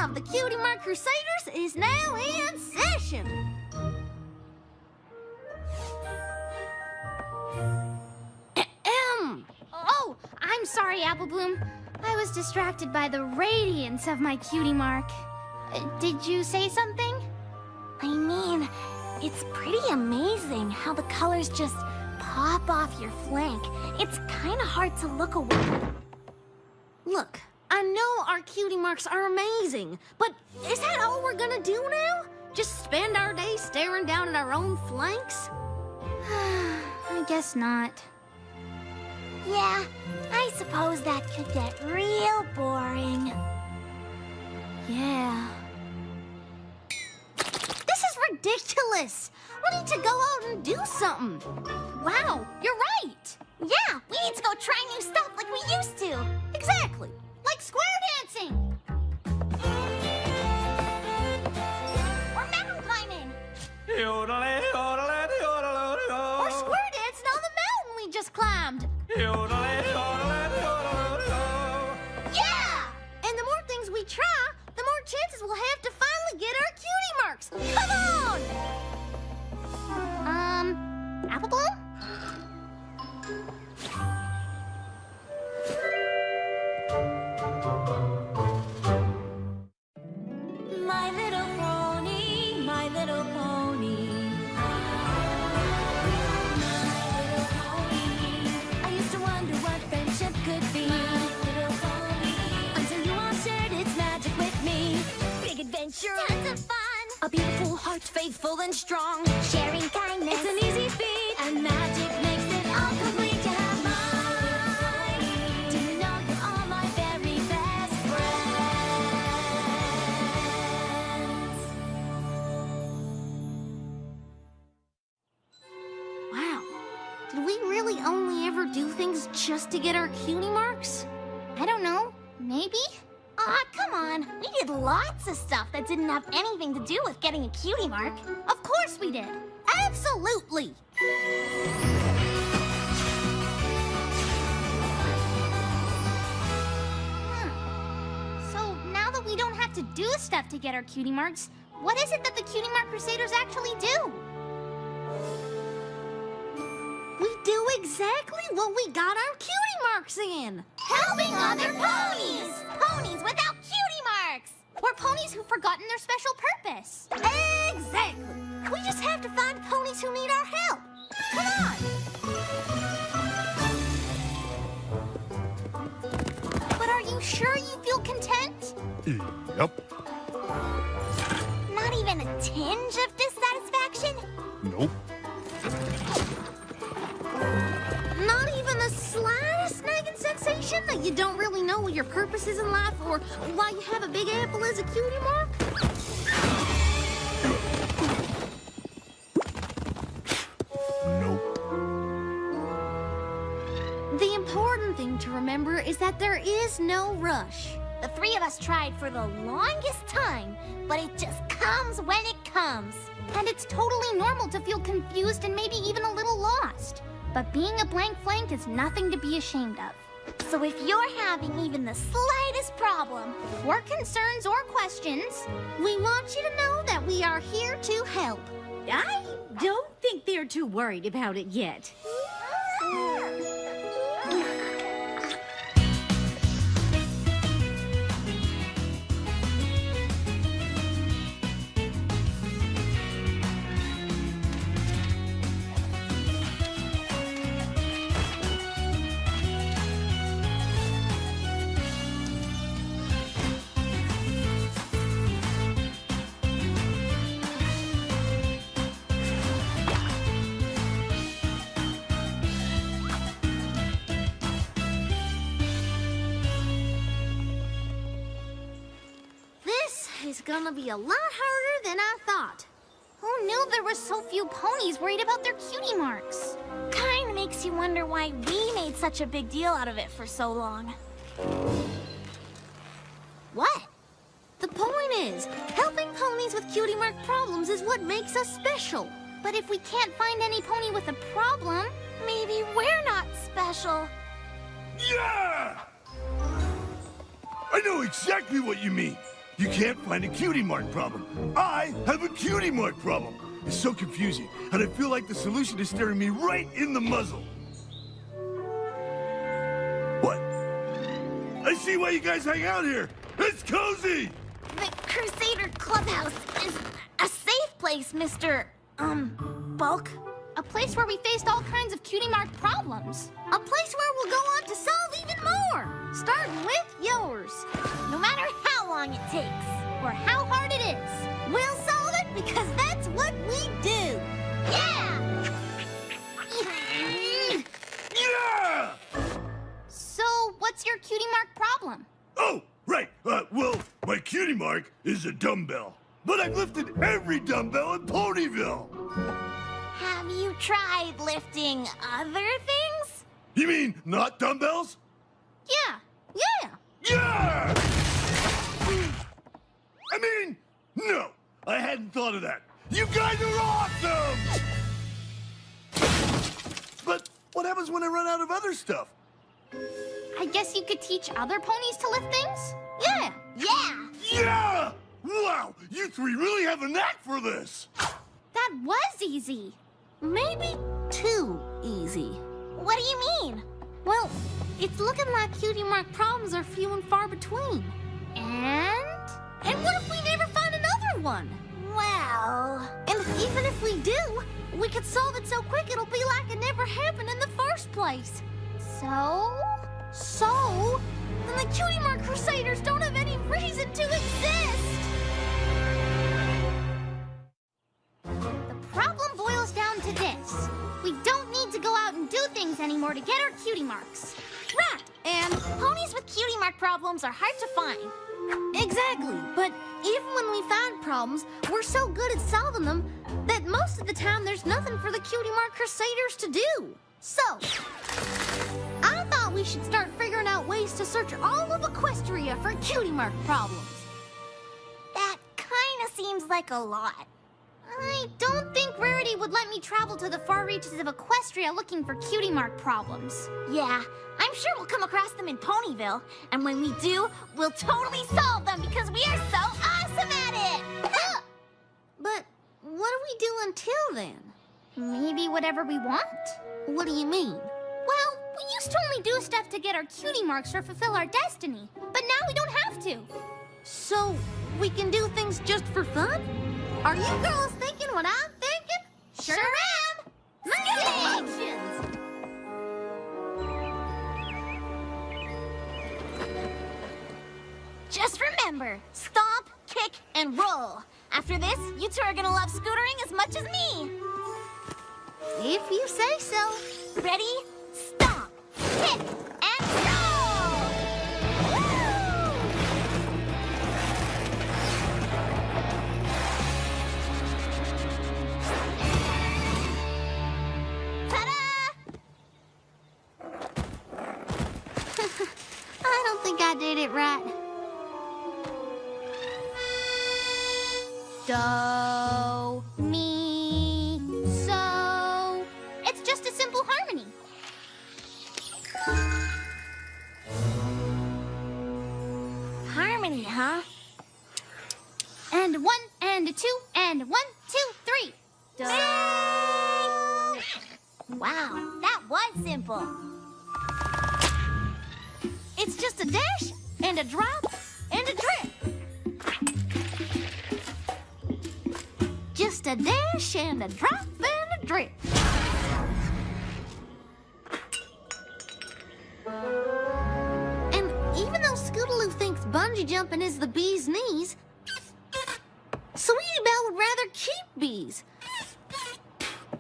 of the Cutie Mark Crusaders is now in session. Oh, I'm sorry, Apple Bloom. I was distracted by the radiance of my Cutie Mark. Did you say something? I mean, it's pretty amazing how the colors just pop off your flank. It's kind of hard to look away. Look, I know our Cutie Marks are amazing, but is that all we're gonna do now? Just spend our day staring down at our own flanks? I guess not. Yeah, I suppose that could get real boring. Yeah. This is ridiculous! We need to go out and do something. Wow, you're right! Yeah, we need to go try new stuff like we used to. Exactly, like square dancing. Or mountain climbing. Or square dancing on the mountain we just climbed. Yeah! And the more things we try, the more chances we'll have to finally get our Cutie Marks. Come on! Apple Bloom? My little pony, my little pony. My little pony. I used to wonder what friendship could be. My little pony. Until you all shared its magic with me. Big adventure. Tons of fun. A beautiful heart, faithful and strong. Sharing kindness. It's an easy feat. And magic makes it all complete to have mine. Do you know you're all my very best friends? Wow, did we really only ever do things just to get our Cutie Marks? I don't know. Maybe? Aw, come on. We did lots of stuff that didn't have anything to do with getting a cutie mark. Of course we did. Absolutely. So now that we don't have to do stuff to get our cutie marks, what is it that the Cutie Mark Crusaders actually do? We do exactly what we got our Cutie Marks in. Helping other ponies! Ponies without cutie marks! Or ponies who've forgotten their special purpose. Exactly. We just have to find ponies who need our help. Come on. But are you sure you feel content? Yep. Not even a tinge of dissatisfaction? Nope. Not even the slightest nagging sensation that you don't really know what your purpose is in life or why you have a big apple as a cutie mark? Nope. The important thing to remember is that there is no rush. The three of us tried for the longest time, but it just comes when it comes. And it's totally normal to feel confused and maybe even a little lost. But being a blank flank is nothing to be ashamed of. So if you're having even the slightest problem, or concerns or questions, We want you to know that we are here to help. I don't think they're too worried about it yet. This is gonna be a lot harder than I thought. who knew there were so few ponies worried about their cutie marks? Kinda makes you wonder why we made such a big deal out of it for so long. What? The point is, helping ponies with cutie mark problems is what makes us special. But if we can't find any pony with a problem, maybe we're not special. Yeah! I know exactly what you mean. You can't find a Cutie Mark problem. I have a Cutie Mark problem. It's so confusing, and I feel like the solution is staring me right in the muzzle. What? I see why you guys hang out here. It's cozy! The Crusader Clubhouse is a safe place, Mr. Bulk. A place where we faced all kinds of Cutie Mark problems. A place where we'll go on to solve even more. Starting with yours. No matter how long it takes. Or how hard it is. We'll solve it because that's what we do. Yeah! Yeah! So, what's your Cutie Mark problem? Oh, right. Well, my Cutie Mark is a dumbbell. But I've lifted every dumbbell in Ponyville. Have you tried lifting other things? You mean not dumbbells? Yeah. Yeah! I mean, no. I hadn't thought of that. You guys are awesome! But what happens when I run out of other stuff? I guess you could teach other ponies to lift things? Yeah. Yeah! Yeah! Wow, you three really have a knack for this. That was easy. Maybe too easy. What do you mean? Well, it's looking like Cutie Mark problems are few and far between. And what if we never find another one? Well... And even if we do, we could solve it so quick it'll be like it never happened in the first place. So, then the Cutie Mark Crusaders don't have any reason to exist. The problem boils down to this. We don't need to go out and do things anymore to get our Cutie Marks. Right! And ponies with Cutie Mark problems are hard to find. Exactly, but even when we find problems, we're so good at solving them that most of the time there's nothing for the Cutie Mark Crusaders to do. So, I thought we should start figuring out ways to search all of Equestria for Cutie Mark problems. That kinda seems like a lot. I don't think Rarity would let me travel to the far reaches of Equestria looking for Cutie Mark problems. Yeah, I'm sure we'll come across them in Ponyville. And when we do, we'll totally solve them because we are so awesome at it! But what do we do until then? Maybe whatever we want? What do you mean? Well, we used to only do stuff to get our Cutie Marks or fulfill our destiny. But now we don't have to. So, we can do things just for fun? Are you girls thinking what I'm thinking? Sure am! Actions! Just remember, stomp, kick, and roll. After this, you two are gonna love scootering as much as me. If you say so. Ready? Stomp, kick, and roll! Woo! Ta-da! I don't think I did it right. Do, mi, so. It's just a simple harmony. Harmony, huh? And one, and a two, and 1, 2, 3. Do. Wow, that was simple. It's just a dash, and a drop, and a drip. Just a dash, and a drop, and a drip. And even though Scootaloo thinks bungee jumping is the bee's knees, Sweetie Belle would rather keep bees.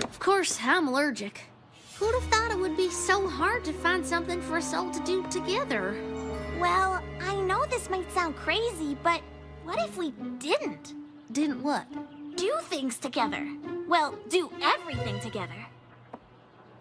Of course, I'm allergic. Who'd have thought it would be so hard to find something for us all to do together? Well, I know this might sound crazy, but what if we didn't? Didn't what? Do things together. Well, do everything together.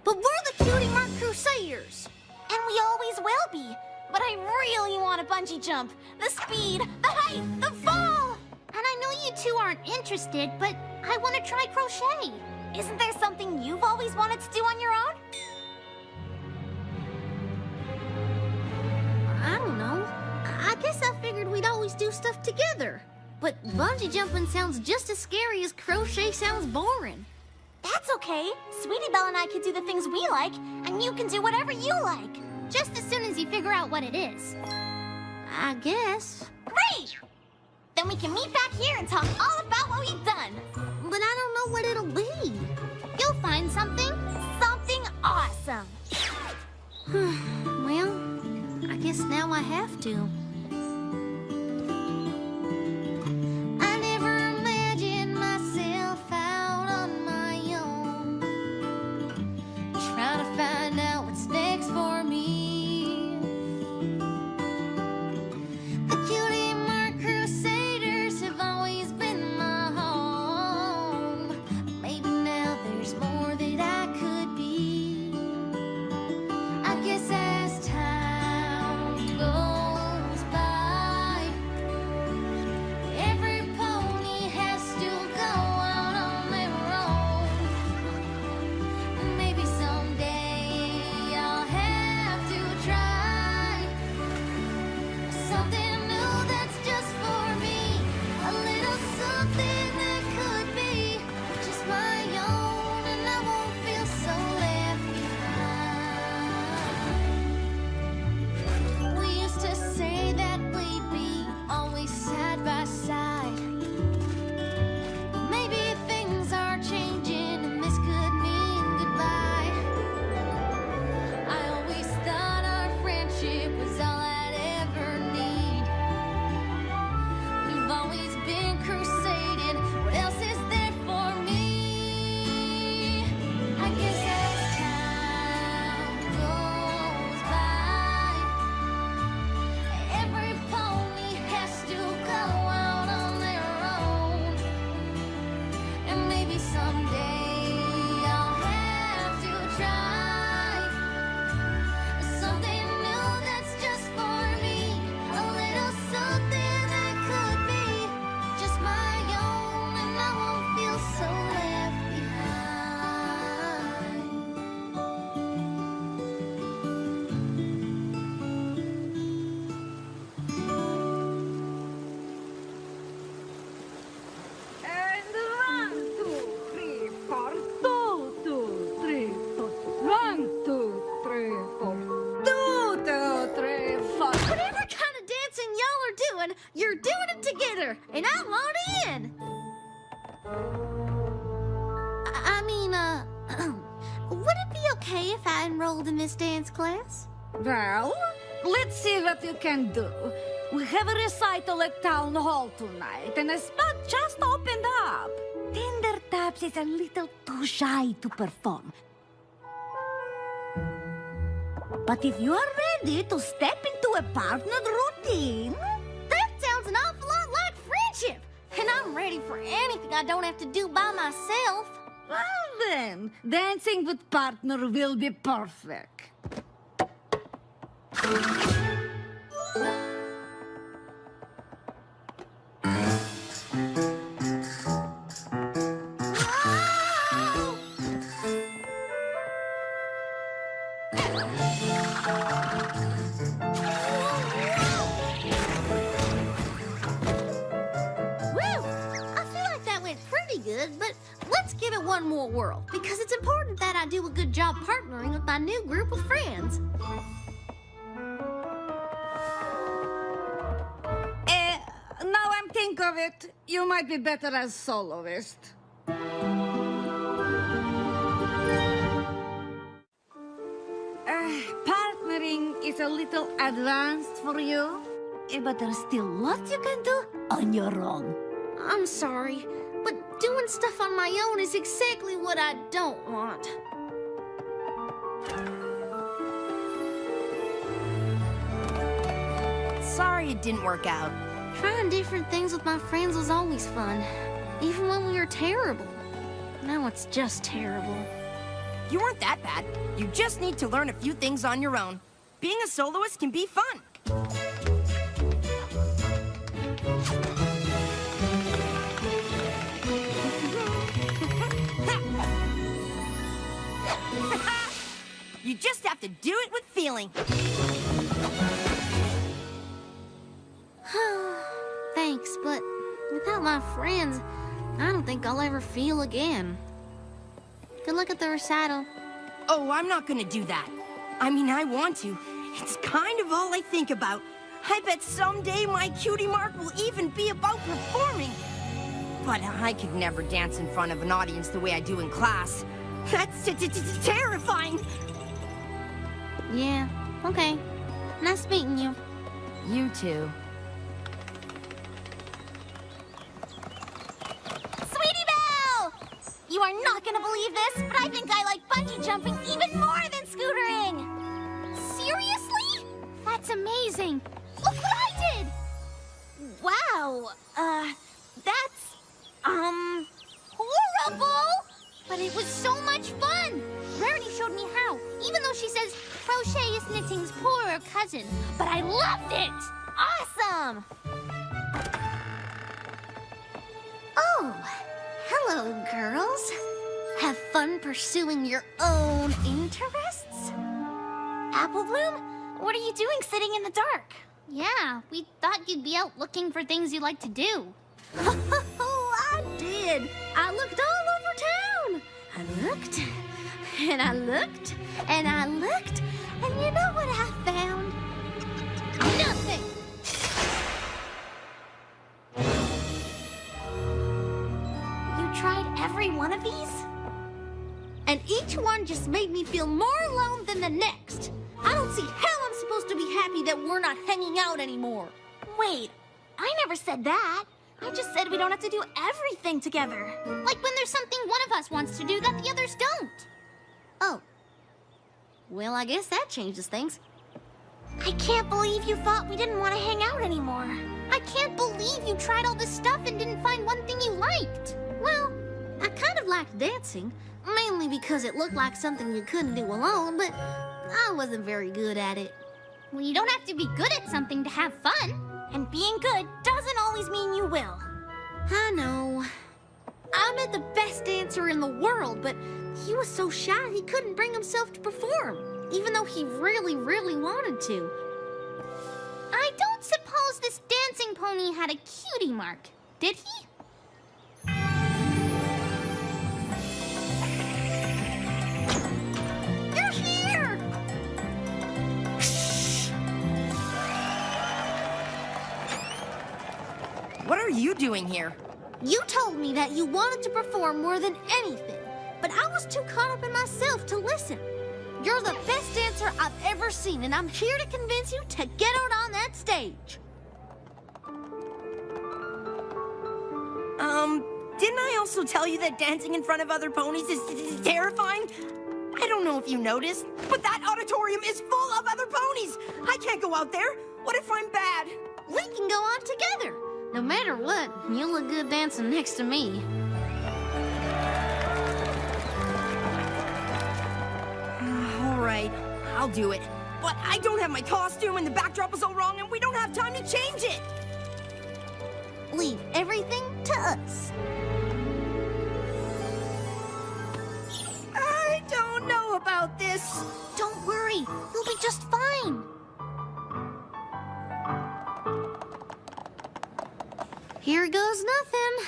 But we're the Cutie Mark Crusaders. And we always will be. But I really want to bungee jump. The speed, the height, the fall. And I know you two aren't interested, but I want to try crochet. Isn't there something you've always wanted to do on your own? I don't know. I guess I figured we'd always always do stuff together. But bungee jumping sounds just as scary as crochet sounds boring. That's okay. Sweetie Belle and I can do the things we like, and you can do whatever you like. Just as soon as you figure out what it is. I guess. Great! Then we can meet back here and talk all about what we've done. But I don't know what it'll be. You'll find something. Something awesome. Well, I guess now I have to. I never imagined myself out on my own, trying to find out what's next for me. The Cutie Mark Crusaders have always been my home. Maybe now there's more that I could be. I guess as time goes by, every pony has to go out on their own. Maybe someday I'll have to try something new that's just for me. A little something that could be just my own, and I won't feel so left behind. We used to say that we'd be always side by side. Maybe things are changing, and this could mean goodbye. I always thought our friendship was all I'd ever need. We've always been crusading. What else is there for me? I guess as time goes by, every pony has to go out on their own. And maybe someday I'll have to try something new that's just for me. A little something that could be just my own, and I won't feel so left And 1, 2, 3, 4, 2, 2, 3, 4. 1, 2, 3, 4. 2, 2, 3, 4. Whatever kind of dancing y'all are doing, you're doing it together, and I want in. I mean, would it be okay if I enrolled in this dance class? Well, let's see what you can do. We have a recital at Town Hall tonight, and a spot just opened up. Tindertaps is a little too shy to perform. But if you are ready to step into a partnered routine, That sounds an awful lot like friendship, and I'm ready for anything I don't have to do by myself. well then, dancing with partner will be perfect. Woo! I feel like that went pretty good, but let's give it one more whirl, because it's important that I do a good job partnering with my new group of friends. Now I'm think of it, you might be better as soloist. Partnering is a little advanced for you, but there's still lots you can do on your own. I'm sorry, but doing stuff on my own is exactly what I don't want. Sorry it didn't work out. Trying different things with my friends was always fun, even when we were terrible. Now it's just terrible. You weren't that bad. You just need to learn a few things on your own. Being a soloist can be fun. You just have to do it with feeling. thanks, but without my friends, I don't think I'll ever feel again. Good luck at the recital. Oh, I'm not gonna do that. I mean, I want to. It's kind of all I think about. I bet someday my cutie mark will even be about performing. But I could never dance in front of an audience the way I do in class. That's terrifying. Yeah, okay. Nice meeting you. You too. Sweetie Belle! You are not gonna believe this, but I think I like bungee jumping even more than scootering! Seriously? That's amazing! Look what I did! Wow, that's, horrible! But it was so much fun! Rarity showed me how, even though she says crochet is knitting's poorer cousin. But I loved it! Awesome! Oh, hello, girls. Have fun pursuing your own interests? Apple Bloom, what are you doing sitting in the dark? Yeah, we thought you'd be out looking for things you like to do. Oh, I did. I looked all over town. I looked, and I looked, and I looked, and you know what I found? Nothing. You tried every one of these? And each one just made me feel more alone than the next. I don't see how I'm supposed to be happy that we're not hanging out anymore. Wait, I never said that. I just said we don't have to do everything together. Like when there's something one of us wants to do that the others don't. Oh. Well, I guess that changes things. I can't believe you thought we didn't want to hang out anymore. I can't believe you tried all this stuff and didn't find one thing you liked. Well, I kind of liked dancing, mainly because it looked like something you couldn't do alone, but I wasn't very good at it. Well, you don't have to be good at something to have fun. And being good doesn't always mean you will. I know. I met the best dancer in the world, but he was so shy he couldn't bring himself to perform, even though he really, really wanted to. I don't suppose this dancing pony had a cutie mark, did he? You're here! What are you doing here? You told me that you wanted to perform more than anything, but I was too caught up in myself to listen. You're the best dancer I've ever seen, and I'm here to convince you to get out on that stage. Didn't I also tell you that dancing in front of other ponies is terrifying? I don't know if you noticed, but that auditorium is full of other ponies. I can't go out there. What if I'm bad? We can go on together. No matter what, you look good dancing next to me. All right, I'll do it. But I don't have my costume and the backdrop is all wrong and we don't have time to change it. Leave everything to us. I don't know about this. Don't worry, you'll be just fine. Here goes nothing.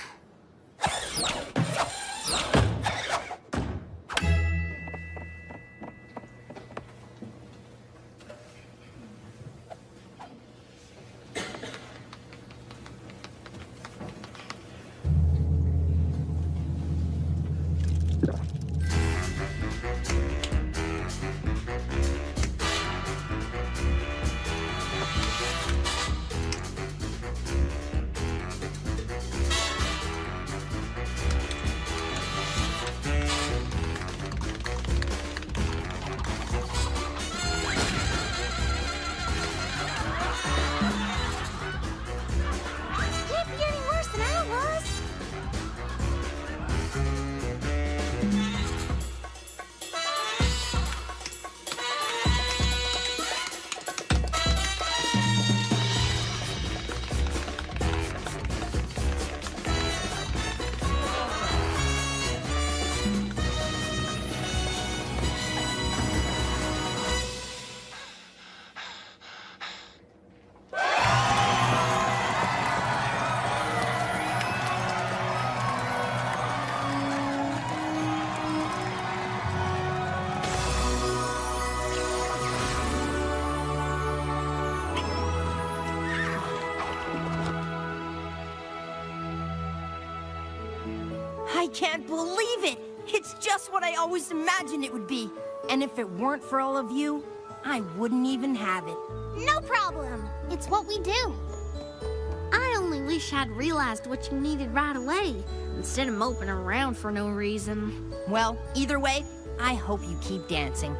can't believe it! It's just what I always imagined it would be. And if it weren't for all of you, I wouldn't even have it. No problem. It's what we do. I only wish I'd realized what you needed right away, instead of moping around for no reason. Well, either way, I hope you keep dancing.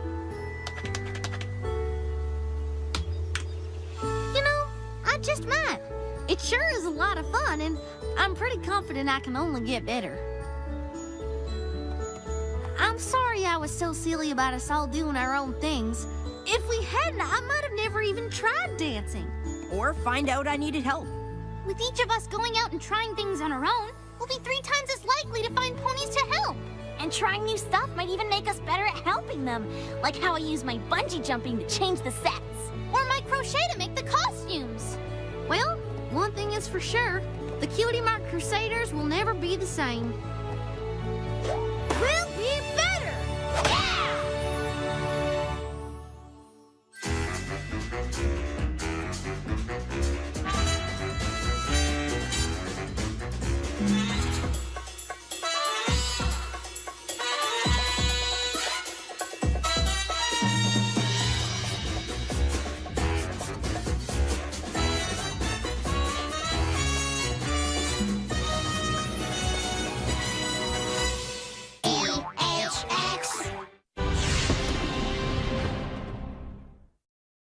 You know, I just might. It sure is a lot of fun, and I'm pretty confident I can only get better. I'm sorry I was so silly about us all doing our own things. If we hadn't, I might have never even tried dancing. Or find out I needed help. With each of us going out and trying things on our own, we'll be 3 times as likely to find ponies to help. And trying new stuff might even make us better at helping them. Like how I use my bungee jumping to change the sets. Or my crochet to make the costumes. Well, one thing is for sure, the Cutie Mark Crusaders will never be the same.